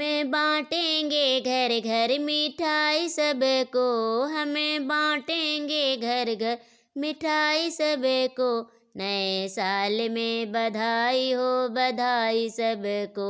हमें बांटेंगे घर घर मिठाई सबको, हमें बांटेंगे घर घर मिठाई सबको। नए साल में बधाई हो बधाई सबको,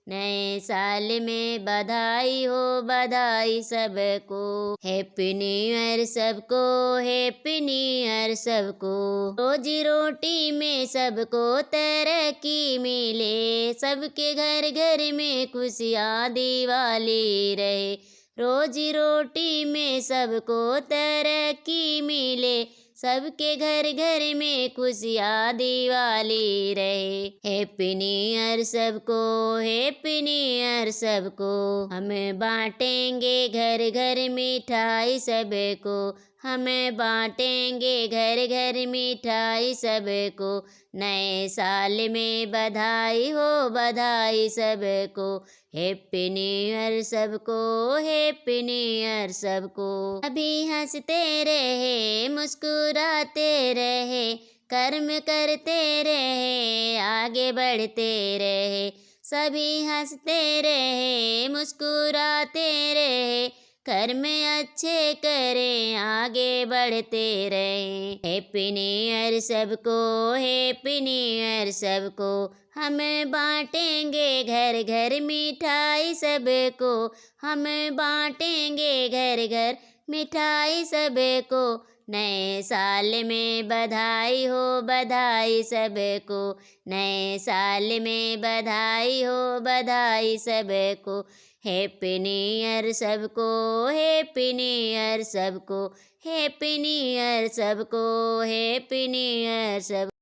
नए साल में बधाई हो बधाई सबको। हैप्पी न्यू ईयर सबको, हैप्पी न्यू ईयर सबको। रोजी रोटी में सबको तरक्की मिले, सबके घर घर में खुशियाँ दिवाली रहे। रोजी रोटी में सबको तरक्की मिले, सबके घर घर में खुशियाँ दिवाली रहे। हैप्पी न्यू ईयर सबको, हैप्पी न्यू ईयर सबको। हमें बांटेंगे घर घर मिठाई सबको, हमें बांटेंगे घर घर मिठाई सबको। नए साल में बधाई हो बधाई सबको, हैप्पी न्यू ईयर सबको, हैप्पी न्यू ईयर सबको। अभी हंसते रहे मुस्कुराते रहे, कर्म करते रहे आगे बढ़ते रहे। सभी हंसते रहे मुस्कुराते रहे, कर्म अच्छे करें आगे बढ़ते रहें। हैप्पी न्यू ईयर सबको, हैप्पी न्यू ईयर सबको। हमें बांटेंगे घर घर मिठाई सबको, हमें बांटेंगे घर घर मिठाई सबको। नए साल में बधाई हो बधाई सबको, नए साल में बधाई हो बधाई सबको। हैप्पी न्यू ईयर सबको, हैप्पी न्यू ईयर सबको, हैप्पी न्यू ईयर सबको, हैप्पी न्यू ईयर सब।